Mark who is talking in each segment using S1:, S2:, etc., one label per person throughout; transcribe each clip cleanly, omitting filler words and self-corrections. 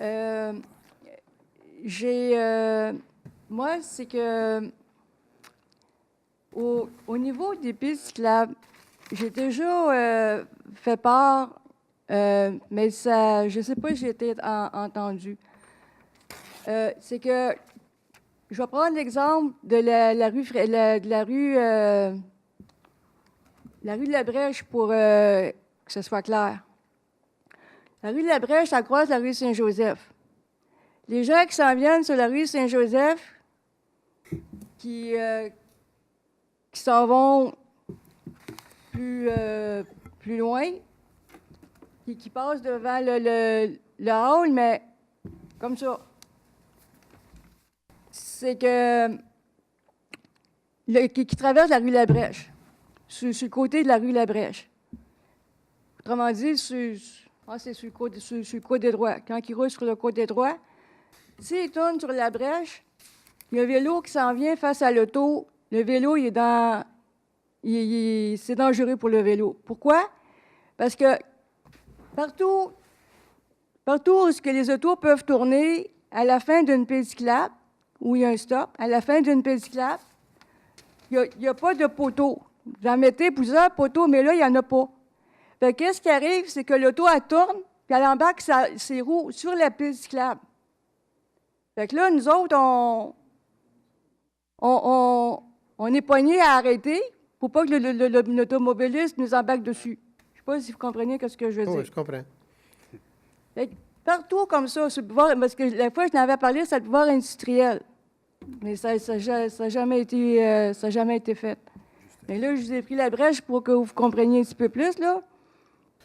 S1: Euh, moi, c'est que au niveau des pistes cyclables, j'ai déjà fait part, mais ça, je ne sais pas si j'ai été entendue. C'est que, je vais prendre l'exemple de la rue, la rue de la Brèche pour que ce soit clair. La rue de la Brèche, ça croise la rue Saint-Joseph. Les gens qui s'en viennent sur la rue Saint-Joseph, qui s'en vont plus loin, qui passent devant le hall, mais comme ça. C'est que qui traverse la rue Labrèche, sur le côté de la rue Labrèche. Autrement dit, c'est sur le côté droit. Quand il roule sur le côté droit, s'il tourne sur la brèche, il y a un vélo qui s'en vient face à l'auto. Le vélo, c'est dangereux pour le vélo. Pourquoi? Parce que partout où les autos peuvent tourner, à la fin d'une piste cyclable, où il y a un stop, à la fin d'une piste cyclable, il n'y a pas de poteau. Vous en mettez plusieurs poteaux, mais là, il n'y en a pas. Fait que qu'est-ce qui arrive, c'est que l'auto, elle tourne, puis elle embarque ses roues sur la piste cyclable. Fait que là, nous autres, on est poignés à arrêter pour pas que l'automobiliste nous embarque dessus. Je ne sais pas si vous comprenez ce que je veux dire.
S2: Oui, je comprends.
S1: Fait que partout comme ça, sur le pouvoir, parce que la fois que je n'avais parlé, c'est le pouvoir industriel. Mais ça n'a jamais été fait. Mais là, je vous ai pris la brèche pour que vous compreniez un petit peu plus, là.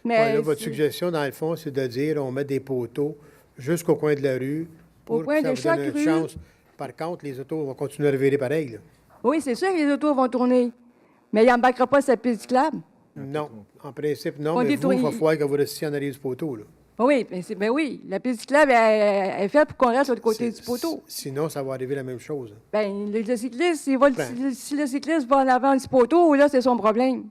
S1: Mais
S2: Ouais, là, votre suggestion, dans le fond, c'est de dire on met des poteaux jusqu'au coin de la rue pour
S1: Au coin
S2: que ça
S1: de
S2: vous donne
S1: chaque
S2: une
S1: rue.
S2: chance. Par contre, les autos vont continuer à revirer pareil, là.
S1: Oui, c'est sûr que les autos vont tourner. Mais il n'embarquera pas sa piste cyclable.
S2: Non, en principe, non,
S1: On
S2: mais vous, il va
S1: détruit-
S2: falloir que vous restiez en arrière du poteau, là.
S1: Oui, ben oui, la piste cyclable elle est faite pour qu'on reste de l'autre côté du poteau.
S2: Sinon, ça va arriver la même chose.
S1: Bien, le cycliste, si le cycliste va en avant du poteau, là, c'est son problème.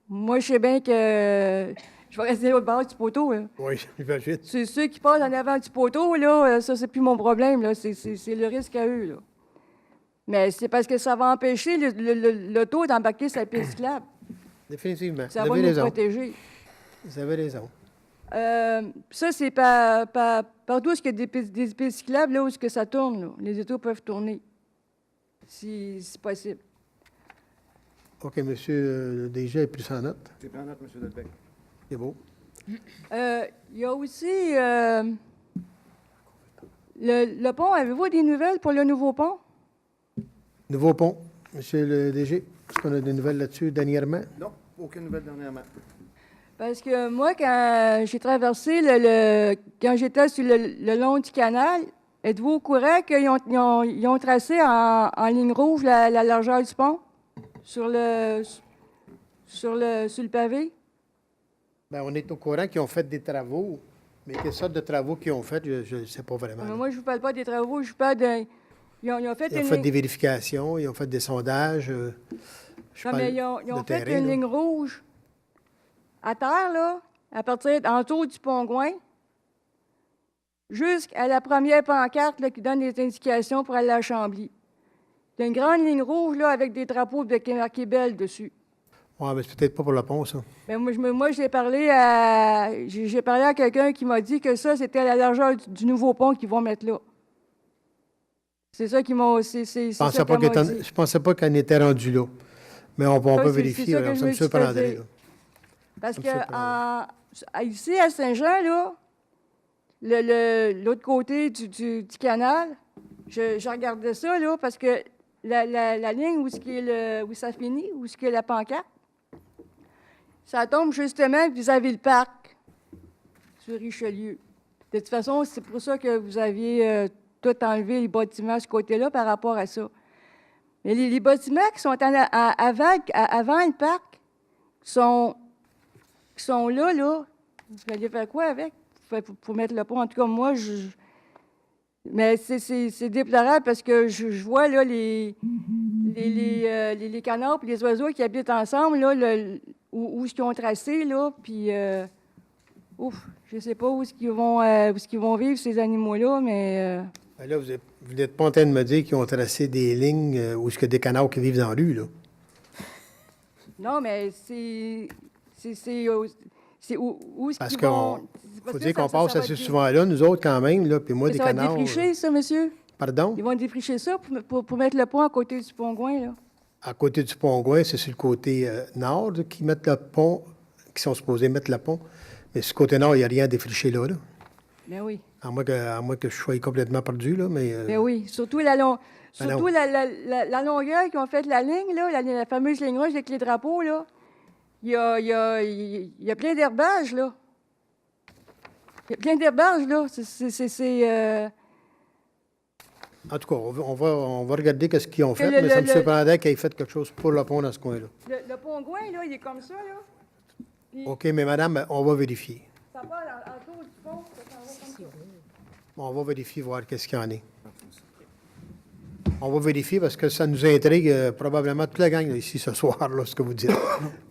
S1: Moi, je sais bien que je vais rester au bord du poteau, là.
S2: Oui, j'imagine.
S1: C'est ceux qui passent en avant du poteau, là, ça, c'est plus mon problème, là. C'est le risque à eux, là. Mais c'est parce que ça va empêcher l'auto d'embarquer sa piste cyclable.
S2: Définitivement.
S1: Ça
S2: Vous
S1: va
S2: avez
S1: nous
S2: raison.
S1: protéger.
S2: Vous avez raison.
S1: Ça, c'est partout où il y a des pistes cyclables, là où est-ce que ça tourne, là. Les autos peuvent tourner, si possible.
S2: OK, monsieur le DG a pris ça en note.
S3: C'est pris en note, M. Delbecq.
S2: C'est beau.
S1: Il y a aussi le pont. Avez-vous des nouvelles pour le nouveau pont?
S2: Nouveau pont, monsieur le DG. Est-ce qu'on a des nouvelles là-dessus dernièrement?
S3: Non, aucune nouvelle dernièrement.
S1: Parce que moi, quand j'ai traversé quand j'étais sur le long du canal, êtes-vous au courant qu'ils ont tracé en ligne rouge la largeur du pont sur le pavé?
S2: Bien, on est au courant qu'ils ont fait des travaux, mais quelle sorte de travaux qu'ils ont fait, je ne sais pas vraiment.
S1: Mais moi, je ne vous parle pas des travaux, je vous parle de... Ils ont fait
S2: Ils ont
S1: une
S2: fait
S1: ligne...
S2: des vérifications, ils ont fait des sondages. Je
S1: Non,
S2: parle
S1: mais ils ont
S2: de
S1: fait
S2: terrain,
S1: une
S2: là.
S1: ligne rouge à terre, là, à partir en dessous du pont-Gouin, jusqu'à la première pancarte là, qui donne des indications pour aller à Chambly. Il y a une grande ligne rouge là, avec des drapeaux marqués Belle dessus.
S2: Oui, mais c'est peut-être pas pour le pont, ça.
S1: Mais moi j'ai parlé à quelqu'un qui m'a dit que ça, c'était la largeur du nouveau pont qu'ils vont mettre là. C'est ça qu'ils m'ont...
S2: Je pensais pas qu'on était rendu là. Mais on peut vérifier,
S1: ça que je
S2: ça
S1: me
S2: me
S1: suis fait
S2: surprendrait,
S1: dire.
S2: là.
S1: Parce
S2: Ça me
S1: que
S2: surprendrait.
S1: ici, à Saint-Jean, là, l'autre côté du canal, je regardais ça, là, parce que la ligne où ça finit, où est la pancarte, ça tombe justement vis-à-vis le parc, sur Richelieu. De toute façon, c'est pour ça que vous aviez tout enlevé les bâtiments à ce côté-là par rapport à ça. Mais les bâtiments qui sont avant le parc, qui sont là, vous allez faire quoi avec? Pour mettre le pont. En tout cas, moi, mais c'est déplorable parce que je vois là, les canards et les oiseaux qui habitent ensemble, là, où ils ont tracé, là, puis Ouf, je sais pas où est-ce qu'ils vont vivre, ces animaux-là, mais
S2: Ben là, vous n'êtes pas en train de me dire qu'ils ont tracé des lignes où il y a des canards qui vivent dans la rue, là.
S1: non, mais c'est où est-ce
S2: Parce
S1: qu'ils
S2: qu'on
S1: vont...
S2: faut
S1: parce que
S2: dire qu'on
S1: ça
S2: passe
S1: va
S2: assez
S1: être-
S2: souvent là, nous autres, quand même, là, puis moi, des
S1: Ça va être
S2: canards...
S1: défriché, ça, monsieur?
S2: Pardon?
S1: Ils vont défricher ça pour mettre le pont à côté du pont-Gouin, là.
S2: À côté du pont-Gouin, c'est sur le côté nord qui mettent le pont, qui sont supposés mettre le pont. Mais sur le côté nord, il n'y a rien à défricher là.
S1: Ben oui.
S2: À moins que je sois complètement perdu, là, mais...
S1: Ben oui. Surtout
S2: non.
S1: la longueur qu'ils ont fait la ligne, là, la fameuse ligne rouge avec les drapeaux, là. Il y a plein d'herbages, là. Il y a plein d'herbages, là.
S2: En tout cas, on va regarder ce qu'ils ont fait,
S1: le-
S2: mais ça
S1: le-
S2: me surprendrait qu'ils aient fait quelque chose pour le pont dans ce coin-là.
S1: Le pont-Gouin, là, il est comme ça, là. Puis
S2: OK, mais madame, on va vérifier.
S1: ça part autour du pont, ça s'en va comme ça.
S2: On va vérifier, voir qu'est-ce qu'il y en est. On va vérifier parce que ça nous intrigue probablement toute la gang là, ici ce soir, là, ce que vous dites.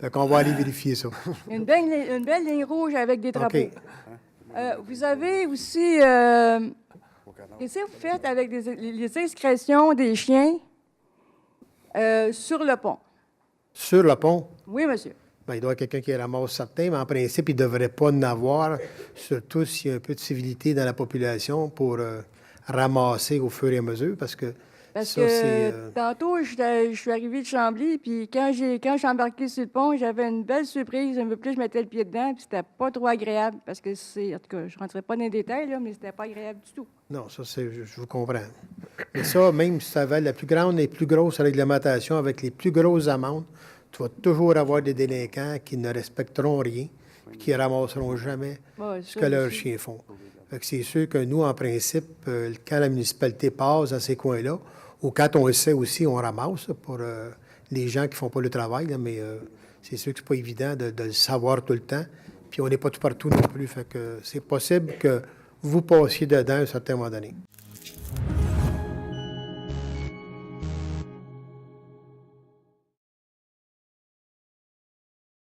S2: Fait qu'on va aller vérifier ça.
S1: Une belle ligne rouge avec des drapeaux.
S2: OK.
S1: Vous avez aussi... Qu'est-ce que vous faites avec les inscriptions des chiens sur le pont?
S2: Sur le pont,
S1: Oui, monsieur.
S2: ben, il doit y avoir quelqu'un qui ramasse certains, mais en principe, il ne devrait pas en avoir, surtout s'il y a un peu de civilité dans la population pour ramasser au fur et à mesure, parce que
S1: Parce
S2: ça,
S1: que
S2: c'est...
S1: tantôt, je suis arrivée de Chambly, puis quand j'ai embarqué sur le pont, j'avais une belle surprise. Un peu plus, je mettais le pied dedans, puis c'était pas trop agréable, parce que en tout cas, je rentrerai pas dans les détails, là, mais c'était pas agréable du tout.
S2: Non, ça, je vous comprends. Mais ça, même si ça va la plus grande et plus grosse réglementation avec les plus grosses amendes, tu vas toujours avoir des délinquants qui ne respecteront rien, puis qui ne ramasseront jamais
S1: Ouais,
S2: ce
S1: ça,
S2: que leurs
S1: aussi.
S2: chiens font. Fait que c'est sûr que nous, en principe, quand la municipalité passe à ces coins-là, ou quand on le sait aussi, on ramasse là, pour les gens qui ne font pas le travail, là, mais c'est sûr que c'est pas évident de le savoir tout le temps. Puis on n'est pas tout partout non plus. Fait que c'est possible que vous passiez dedans à un certain moment donné.